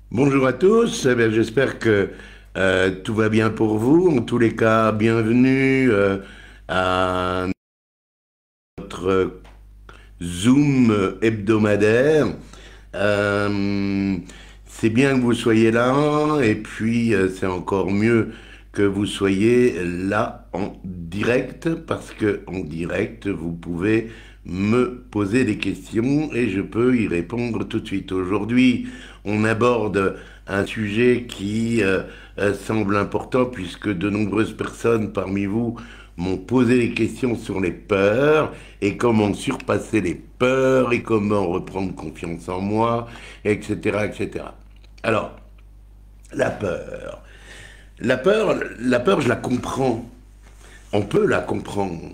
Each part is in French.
Bonjour à tous, j'espère que tout va bien pour vous. En tous les cas, bienvenue à notre Zoom hebdomadaire. Euh, c'est bien que vous soyez là et puis c'est encore mieux que vous soyez là en direct parce que en direct, vous pouvez me poser des questions et je peux y répondre tout de suite. Aujourd'hui, on aborde un sujet qui semble important puisque de nombreuses personnes parmi vous m'ont posé des questions sur les peurs et comment surpasser les peurs et comment reprendre confiance en moi, etc., etc. Alors, la peur. La peur, je la comprends. On peut la comprendre.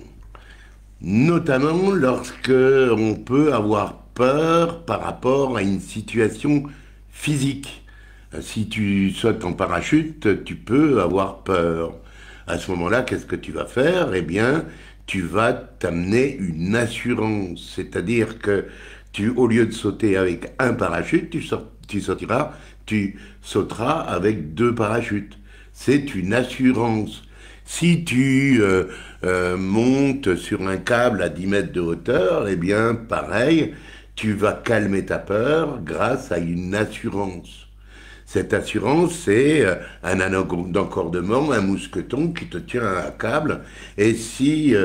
Notamment lorsque on peut avoir peur par rapport à une situation physique. Si tu sautes en parachute, tu peux avoir peur. À ce moment-là, qu'est-ce que tu vas faire? Eh bien, tu vas t'amener une assurance. C'est-à-dire que au lieu de sauter avec un parachute, tu sauteras avec deux parachutes. C'est une assurance. Si tu montes sur un câble à 10 mètres de hauteur, eh bien, pareil, tu vas calmer ta peur grâce à une assurance. Cette assurance, c'est un anneau d'encordement, un mousqueton qui te tient à un câble. Et si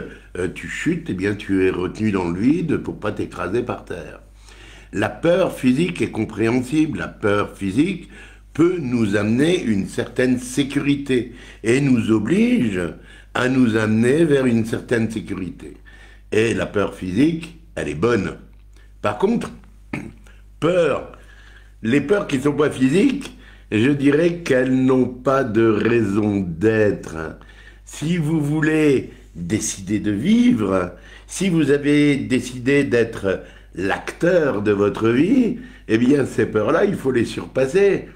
tu chutes, eh bien, tu es retenu dans le vide pour pas t'écraser par terre. La peur physique est compréhensible. La peur physique peut nous amener une certaine sécurité et nous oblige à nous amener vers une certaine sécurité. Et la peur physique, elle est bonne. Par contre, peur, les peurs qui ne sont pas physiques, je dirais qu'elles n'ont pas de raison d'être. Si vous voulez décider de vivre, si vous avez décidé d'être l'acteur de votre vie, eh bien ces peurs-là, il faut les surpasser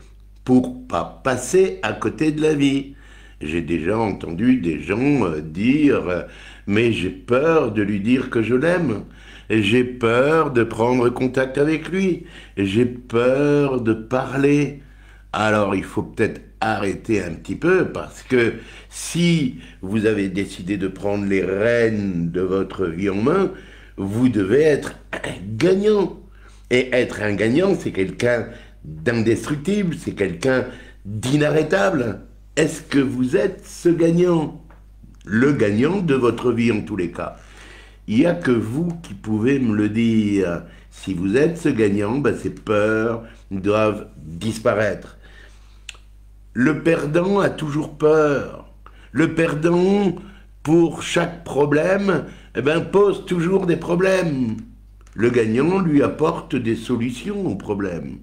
pour pas passer à côté de la vie. J'ai déjà entendu des gens dire mais j'ai peur de lui dire que je l'aime. J'ai peur de prendre contact avec lui. J'ai peur de parler. Alors il faut peut-être arrêter un petit peu parce que si vous avez décidé de prendre les rênes de votre vie en main, vous devez être un gagnant. Et être un gagnant, c'est quelqu'un d'indestructible, c'est quelqu'un d'inarrêtable. Est-ce que vous êtes ce gagnant? Le gagnant de votre vie en tous les cas. Il n'y a que vous qui pouvez me le dire. Si vous êtes ce gagnant, ben, ces peurs doivent disparaître. Le perdant a toujours peur. Le perdant, pour chaque problème, eh ben, pose toujours des problèmes. Le gagnant lui apporte des solutions aux problèmes.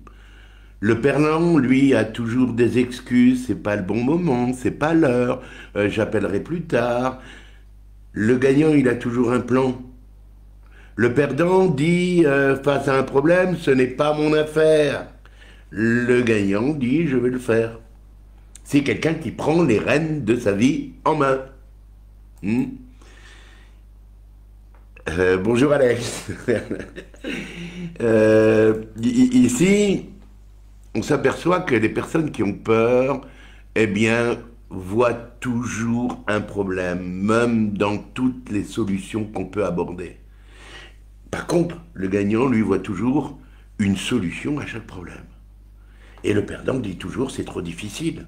Le perdant, lui, a toujours des excuses. C'est pas le bon moment, c'est pas l'heure. J'appellerai plus tard. Le gagnant, il a toujours un plan. Le perdant dit face à un problème, ce n'est pas mon affaire. Le gagnant dit je vais le faire. C'est quelqu'un qui prend les rênes de sa vie en main. Hmm. Bonjour Alex. Ici, on s'aperçoit que les personnes qui ont peur, eh bien, voient toujours un problème, même dans toutes les solutions qu'on peut aborder. Par contre, le gagnant, lui, voit toujours une solution à chaque problème. Et le perdant dit toujours c'est trop difficile.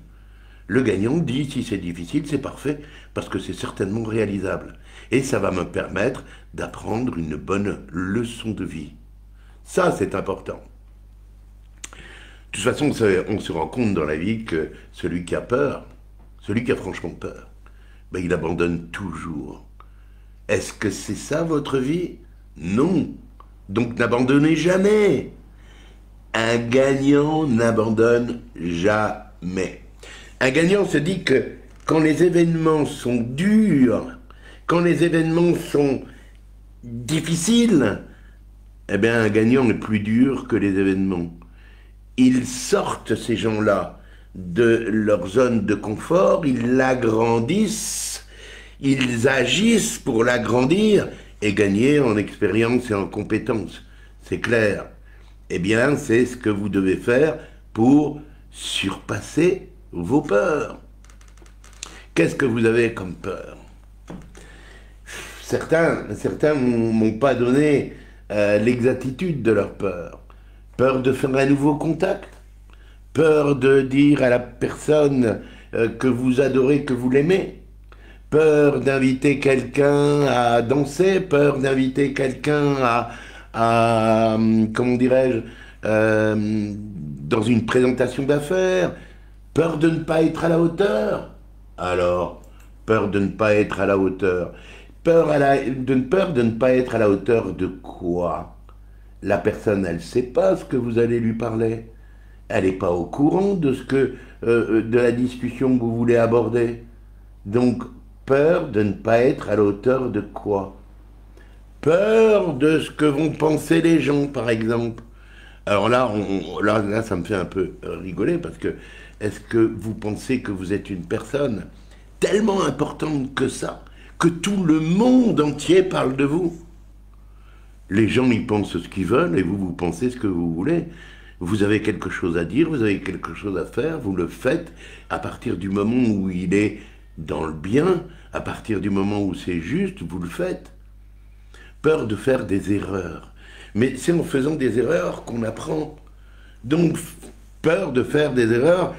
Le gagnant dit si c'est difficile, c'est parfait, parce que c'est certainement réalisable. Et ça va me permettre d'apprendre une bonne leçon de vie. Ça, c'est important. De toute façon, on se rend compte dans la vie que celui qui a peur, celui qui a franchement peur, ben, il abandonne toujours. Est-ce que c'est ça votre vie? Non. Donc n'abandonnez jamais. Un gagnant n'abandonne jamais. Un gagnant se dit que quand les événements sont durs, quand les événements sont difficiles, eh bien un gagnant est plus dur que les événements. Ils sortent ces gens-là de leur zone de confort, ils l'agrandissent, ils agissent pour l'agrandir et gagner en expérience et en compétence. C'est clair. Eh bien, c'est ce que vous devez faire pour surpasser vos peurs. Qu'est-ce que vous avez comme peur? Certains m'ont pas donné l'exactitude de leur peur. Peur de faire un nouveau contact, peur de dire à la personne que vous adorez, que vous l'aimez, peur d'inviter quelqu'un à danser, peur d'inviter quelqu'un comment dirais-je, dans une présentation d'affaires, peur de ne pas être à la hauteur. Alors, peur de ne pas être à la hauteur. Peur de ne pas être à la hauteur de quoi? La personne, elle ne sait pas ce que vous allez lui parler. Elle n'est pas au courant de de la discussion que vous voulez aborder. Donc, peur de ne pas être à la hauteur de quoi? Peur de ce que vont penser les gens, par exemple. Alors là, là, ça me fait un peu rigoler parce que est-ce que vous pensez que vous êtes une personne tellement importante que ça, que tout le monde entier parle de vous? Les gens y pensent ce qu'ils veulent et vous pensez ce que vous voulez. Vous avez quelque chose à dire, vous avez quelque chose à faire, vous le faites à partir du moment où il est dans le bien, à partir du moment où c'est juste, vous le faites. Peur de faire des erreurs. Mais c'est en faisant des erreurs qu'on apprend. Donc, peur de faire des erreurs,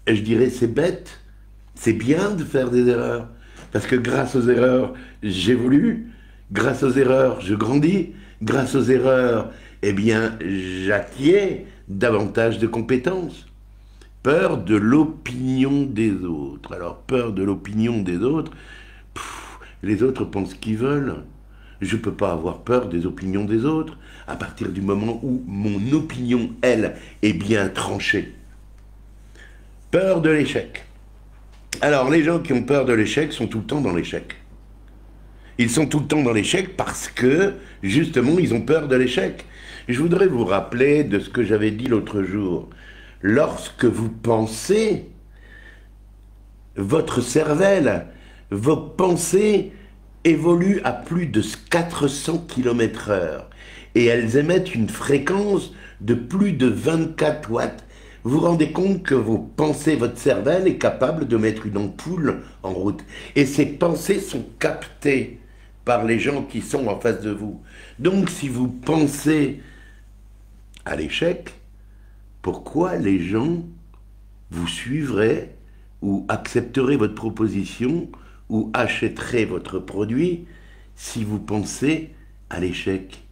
je dirais c'est bête. C'est bien de faire des erreurs. Parce que grâce aux erreurs, j'évolue. Grâce aux erreurs, je grandis. Grâce aux erreurs, eh bien, j'acquiers davantage de compétences. Peur de l'opinion des autres. Alors, peur de l'opinion des autres, les autres pensent ce qu'ils veulent. Je ne peux pas avoir peur des opinions des autres à partir du moment où mon opinion, elle, est bien tranchée. Peur de l'échec. Alors, les gens qui ont peur de l'échec sont tout le temps dans l'échec. Ils sont tout le temps dans l'échec parce que, justement, ils ont peur de l'échec. Je voudrais vous rappeler de ce que j'avais dit l'autre jour. Lorsque vous pensez, votre cervelle, vos pensées évoluent à plus de 400 km/h et elles émettent une fréquence de plus de 24 watts. Vous vous rendez compte que vos pensées, votre cervelle est capable de mettre une ampoule en route. Et ces pensées sont captées par les gens qui sont en face de vous. Donc si vous pensez à l'échec, pourquoi les gens vous suivraient ou accepteraient votre proposition ou achèteraient votre produit si vous pensez à l'échec,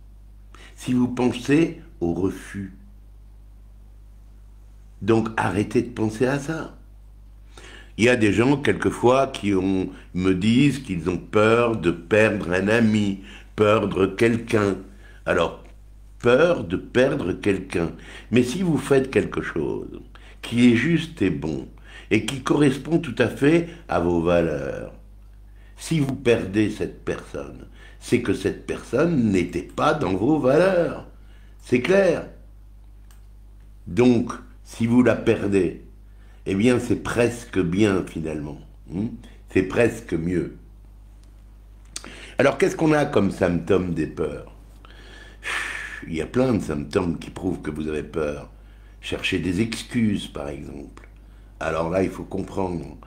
si vous pensez au refus? Donc arrêtez de penser à ça. Il y a des gens, quelquefois, me disent qu'ils ont peur de perdre un ami, perdre quelqu'un. Alors, peur de perdre quelqu'un. Mais si vous faites quelque chose qui est juste et bon, et qui correspond tout à fait à vos valeurs, si vous perdez cette personne, c'est que cette personne n'était pas dans vos valeurs. C'est clair. Donc, si vous la perdez, eh bien c'est presque bien finalement. C'est presque mieux. Alors qu'est-ce qu'on a comme symptômes des peurs? Il y a plein de symptômes qui prouvent que vous avez peur. Cherchez des excuses par exemple. Alors là il faut comprendre,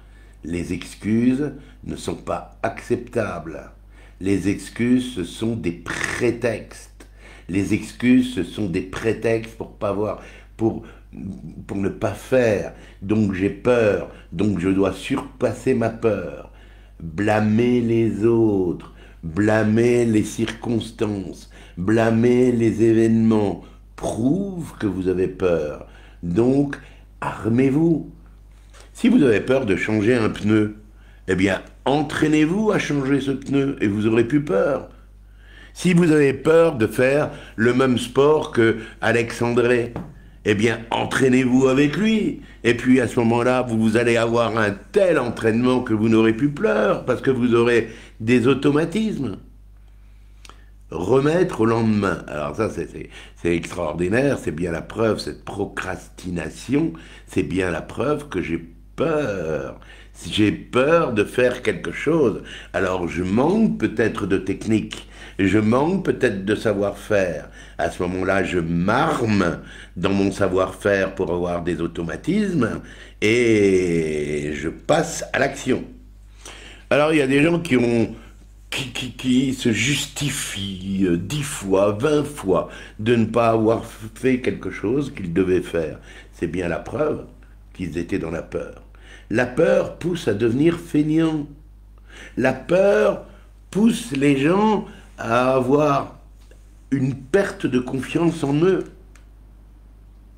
les excuses ne sont pas acceptables. Les excuses ce sont des prétextes. Les excuses ce sont des prétextes pour pas voir, pour ne pas faire, donc j'ai peur, donc je dois surpasser ma peur. Blâmer les autres, blâmer les circonstances, blâmer les événements, prouve que vous avez peur. Donc, armez-vous. Si vous avez peur de changer un pneu, eh bien, entraînez-vous à changer ce pneu et vous aurez plus peur. Si vous avez peur de faire le même sport que Alexandre, eh bien, entraînez-vous avec lui. Et puis, à ce moment-là, vous allez avoir un tel entraînement que vous n'aurez plus peur, parce que vous aurez des automatismes. Remettre au lendemain. Alors ça, c'est extraordinaire, c'est bien la preuve, cette procrastination, c'est bien la preuve que j'ai peur. J'ai peur de faire quelque chose. Alors, je manque peut-être de technique, Je manque peut-être de savoir-faire. À ce moment-là, je m'arme dans mon savoir-faire pour avoir des automatismes et je passe à l'action. Alors, il y a des gens qui se justifient 10 fois, 20 fois de ne pas avoir fait quelque chose qu'ils devaient faire. C'est bien la preuve qu'ils étaient dans la peur. La peur pousse à devenir feignant. La peur pousse les gens à avoir une perte de confiance en eux.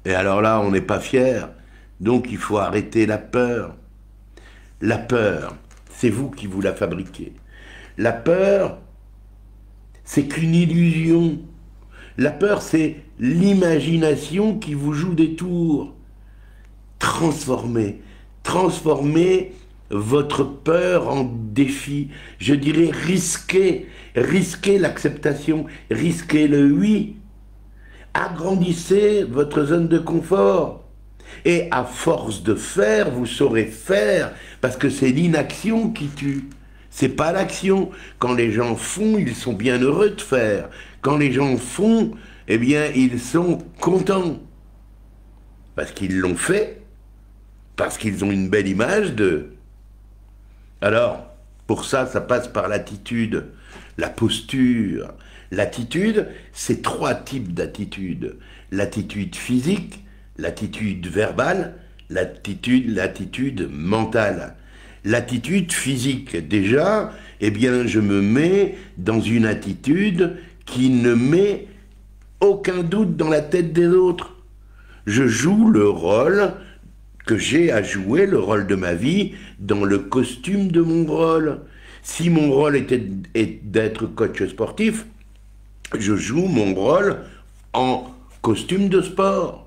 Et alors là, on n'est pas fier. Donc il faut arrêter la peur. La peur, c'est vous qui vous la fabriquez. La peur, c'est qu'une illusion. La peur, c'est l'imagination qui vous joue des tours. Transformez votre peur en défi. Je dirais risquez l'acceptation, risquez le oui. Agrandissez votre zone de confort. Et à force de faire, vous saurez faire, parce que c'est l'inaction qui tue. C'est pas l'action. Quand les gens font, ils sont bien heureux de faire. Quand les gens font, eh bien, ils sont contents. Parce qu'ils l'ont fait, parce qu'ils ont une belle image d'eux. Alors, pour ça, ça passe par l'attitude, la posture. L'attitude, c'est 3 types d'attitude. L'attitude physique, l'attitude verbale, l'attitude mentale. L'attitude physique, déjà, eh bien, je me mets dans une attitude qui ne met aucun doute dans la tête des autres. Je joue le rôle que j'ai à jouer, le rôle de ma vie, dans le costume de mon rôle. Si mon rôle est d'être coach sportif, je joue mon rôle en costume de sport.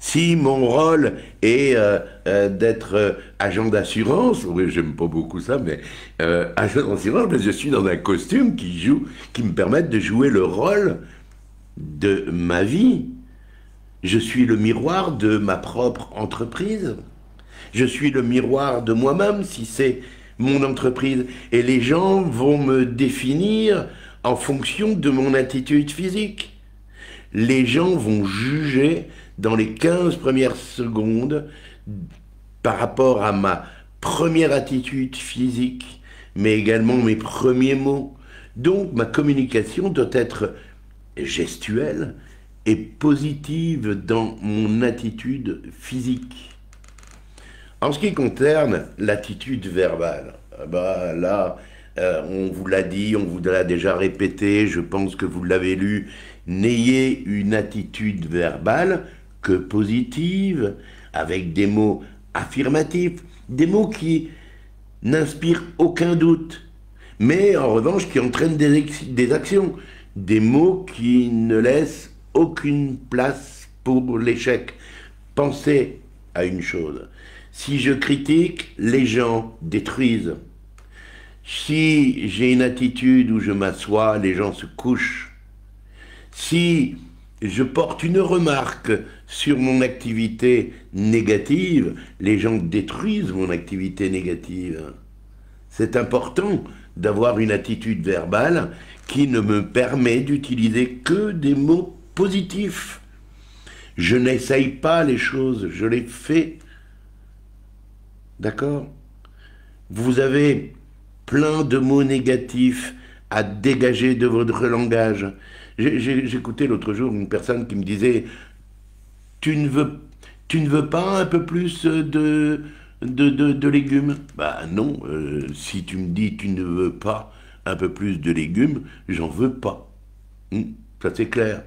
Si mon rôle est d'être agent d'assurance, oui, j'aime pas beaucoup ça, mais agent d'assurance, mais je suis dans un costume qui me permet de jouer le rôle de ma vie. Je suis le miroir de ma propre entreprise. Je suis le miroir de moi-même si c'est mon entreprise. Et les gens vont me définir en fonction de mon attitude physique. Les gens vont juger dans les 15 premières secondes par rapport à ma première attitude physique, mais également mes premiers mots. Donc ma communication doit être gestuelle et positive dans mon attitude physique. En ce qui concerne l'attitude verbale, bah là, on vous l'a dit, on vous l'a déjà répété, je pense que vous l'avez lu, n'ayez une attitude verbale que positive, avec des mots affirmatifs, des mots qui n'inspirent aucun doute, mais en revanche qui entraînent des actions, des mots qui ne laissent aucune place pour l'échec. Pensez à une chose, si je critique, les gens détruisent. Si j'ai une attitude où je m'assois, les gens se couchent. Si je porte une remarque sur mon activité négative, les gens détruisent mon activité négative. C'est important d'avoir une attitude verbale qui ne me permet d'utiliser que des mots positifs. Je n'essaye pas les choses, je les fais. D'accord? Vous avez plein de mots négatifs à dégager de votre langage. J'écoutais l'autre jour une personne qui me disait « Tu ne veux pas un peu plus de légumes ?» Bah non, si tu me dis « Tu ne veux pas un peu plus de légumes », j'en veux pas. Ça c'est clair.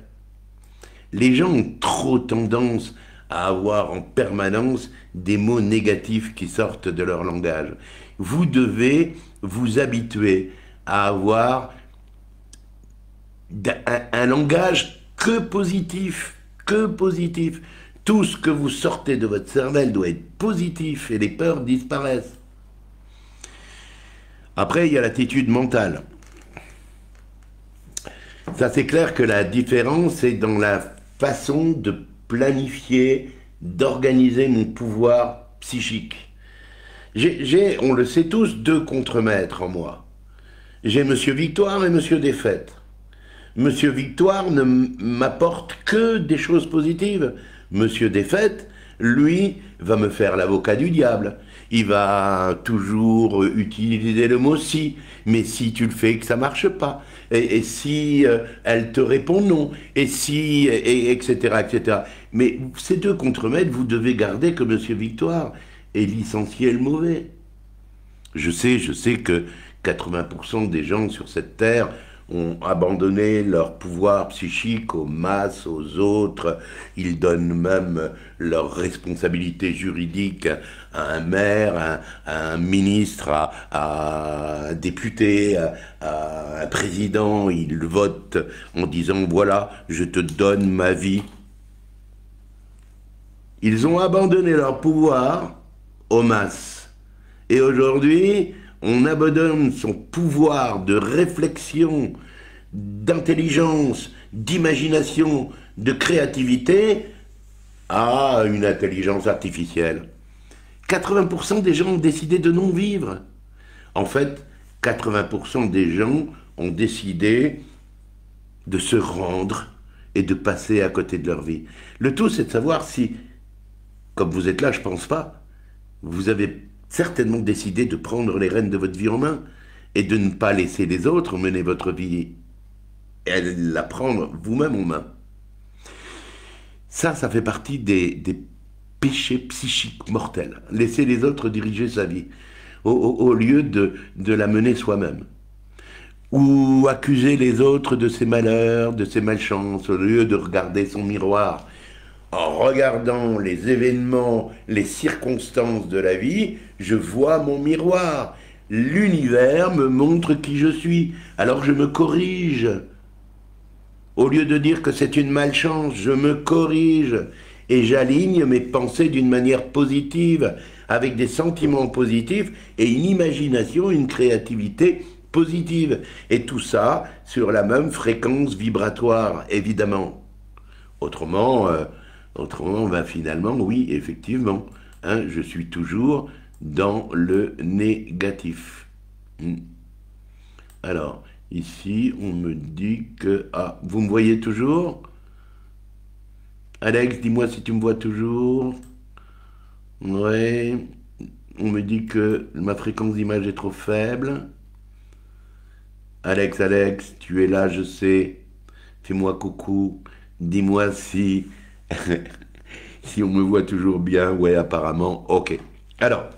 Les gens ont trop tendance à avoir en permanence des mots négatifs qui sortent de leur langage. Vous devez vous habituer à avoir un langage que positif, que positif. Tout ce que vous sortez de votre cervelle doit être positif et les peurs disparaissent. Après, il y a l'attitude mentale. Ça, c'est clair que la différence est dans la façon de planifier, d'organiser mon pouvoir psychique. J'ai, on le sait tous, 2 contremaîtres en moi. J'ai Monsieur Victoire et Monsieur Défaite. Monsieur Victoire ne m'apporte que des choses positives. Monsieur Défaite, lui, va me faire l'avocat du diable. Il va toujours utiliser le mot si, mais si tu le fais que ça marche pas, et si elle te répond non, et si, etc., etc. Mais ces deux contremaîtres, vous devez garder que Monsieur Victoire est licencié le mauvais. Je sais que 80% des gens sur cette terre ont abandonné leur pouvoir psychique aux masses, aux autres. Ils donnent même leur responsabilité juridique à un maire, à un ministre, à un député, à un président. Ils votent en disant, voilà, je te donne ma vie. Ils ont abandonné leur pouvoir aux masses. Et aujourd'hui, on abandonne son pouvoir de réflexion, d'intelligence, d'imagination, de créativité à une intelligence artificielle. 80% des gens ont décidé de non vivre. En fait, 80% des gens ont décidé de se rendre et de passer à côté de leur vie. Le tout, c'est de savoir si, comme vous êtes là, je pense pas, vous avez certainement décidé de prendre les rênes de votre vie en main et de ne pas laisser les autres mener votre vie et la prendre vous-même en main. Ça fait partie des péchés psychiques mortels. Laisser les autres diriger sa vie au lieu de la mener soi-même. Ou accuser les autres de ses malheurs, de ses malchances, au lieu de regarder son miroir. En regardant les événements, les circonstances de la vie, je vois mon miroir. L'univers me montre qui je suis, alors je me corrige. Au lieu de dire que c'est une malchance, je me corrige et j'aligne mes pensées d'une manière positive, avec des sentiments positifs et une imagination, une créativité positive. Et tout ça sur la même fréquence vibratoire, évidemment. Autrement, finalement, oui, effectivement, hein, je suis toujours dans le négatif. Alors, ici, on me dit que... Ah, vous me voyez toujours? Alex, dis-moi si tu me vois toujours. Ouais, on me dit que ma fréquence d'image est trop faible. Alex, tu es là, je sais. Fais-moi coucou. Dis-moi si... si on me voit toujours bien. Ouais, apparemment. Ok. Alors,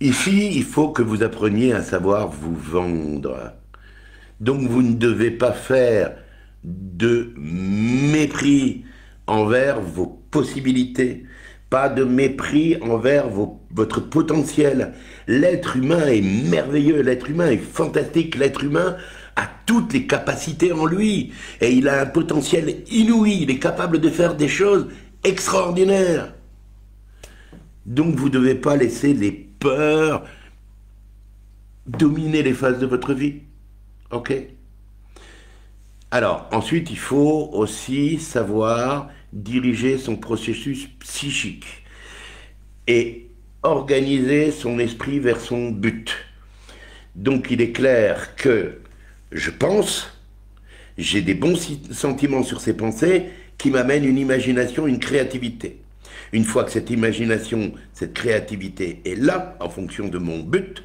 ici, il faut que vous appreniez à savoir vous vendre. Donc, vous ne devez pas faire de mépris envers vos possibilités, pas de mépris envers votre potentiel. L'être humain est merveilleux, l'être humain est fantastique, l'être humain a toutes les capacités en lui et il a un potentiel inouï, il est capable de faire des choses extraordinaires. Donc vous ne devez pas laisser les peurs dominer les phases de votre vie. Ok? Alors, ensuite, il faut aussi savoir diriger son processus psychique et organiser son esprit vers son but. Donc, il est clair que je pense, j'ai des bons sentiments sur ces pensées qui m'amènent une imagination, une créativité. Une fois que cette imagination, cette créativité est là, en fonction de mon but,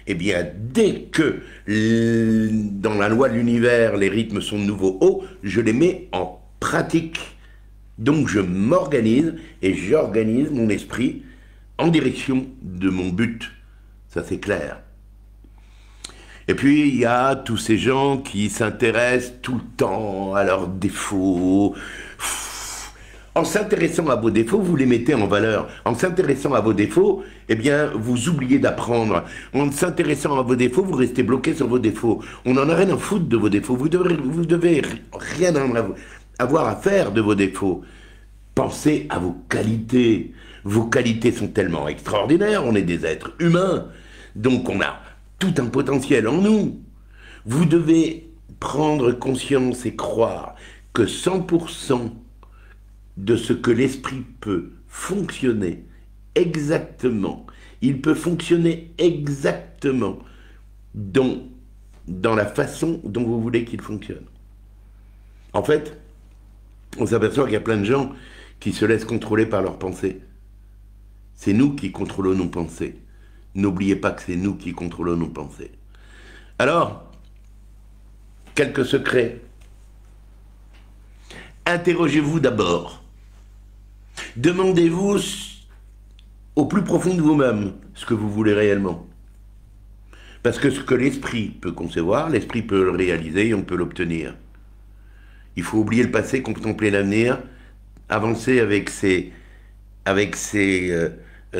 eh bien, dès que, dans la loi de l'univers, les rythmes sont de nouveau hauts, je les mets en pratique. Donc, je m'organise et j'organise mon esprit en direction de mon but. Ça, c'est clair. Et puis, il y a tous ces gens qui s'intéressent tout le temps à leurs défauts. En s'intéressant à vos défauts, vous les mettez en valeur. En s'intéressant à vos défauts, eh bien, vous oubliez d'apprendre. En s'intéressant à vos défauts, vous restez bloqué sur vos défauts. On n'en a rien à foutre de vos défauts. Vous devez rien avoir à faire de vos défauts. Pensez à vos qualités. Vos qualités sont tellement extraordinaires. On est des êtres humains. Donc, on a tout un potentiel en nous. Vous devez prendre conscience et croire que 100% de ce que l'esprit peut fonctionner exactement. Il peut fonctionner exactement dans la façon dont vous voulez qu'il fonctionne. En fait, on s'aperçoit qu'il y a plein de gens qui se laissent contrôler par leurs pensées. C'est nous qui contrôlons nos pensées. N'oubliez pas que c'est nous qui contrôlons nos pensées. Alors, quelques secrets. Interrogez-vous d'abord. Demandez-vous au plus profond de vous-même ce que vous voulez réellement. Parce que ce que l'esprit peut concevoir, l'esprit peut le réaliser et on peut l'obtenir. Il faut oublier le passé, contempler l'avenir, avancer avec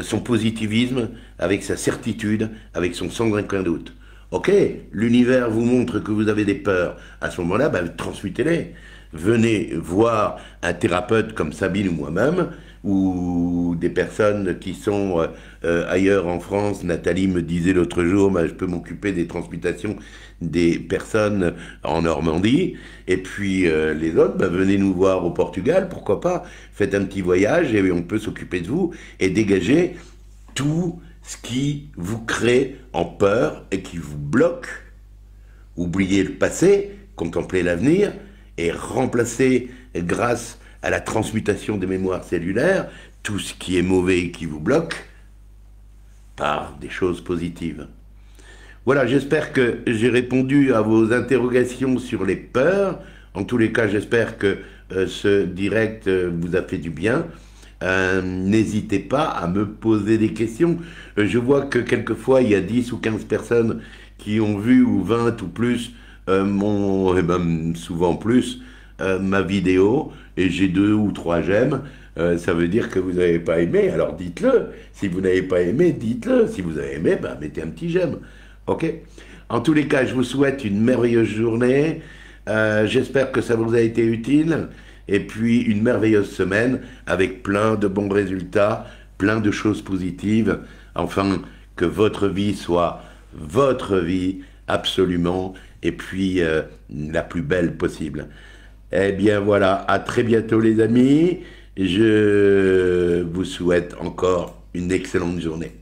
son positivisme, avec sa certitude, avec son sans aucun doute. Ok, l'univers vous montre que vous avez des peurs. À ce moment-là, transmutez-les. Venez voir un thérapeute comme Sabine ou moi-même, ou des personnes qui sont ailleurs en France. Nathalie me disait l'autre jour, je peux m'occuper des transmutations des personnes en Normandie. Et puis les autres, venez nous voir au Portugal, pourquoi pas. Faites un petit voyage et on peut s'occuper de vous et dégager tout ce qui vous crée en peur et qui vous bloque. Oubliez le passé, contemplez l'avenir et remplacez, grâce à la transmutation des mémoires cellulaires, tout ce qui est mauvais et qui vous bloque par des choses positives. Voilà, j'espère que j'ai répondu à vos interrogations sur les peurs. En tous les cas, j'espère que ce direct vous a fait du bien. N'hésitez pas à me poser des questions. Je vois que quelquefois, il y a 10 ou 15 personnes qui ont vu, ou 20 ou plus, souvent plus, ma vidéo, et j'ai 2 ou 3 j'aime. Ça veut dire que vous n'avez pas aimé, alors dites-le. Si vous n'avez pas aimé, dites-le. Si vous avez aimé, mettez un petit j'aime. Ok? En tous les cas, je vous souhaite une merveilleuse journée. J'espère que ça vous a été utile. Et puis une merveilleuse semaine avec plein de bons résultats, plein de choses positives. Enfin, que votre vie soit votre vie, absolument, et puis la plus belle possible. Eh bien voilà, à très bientôt les amis. Je vous souhaite encore une excellente journée.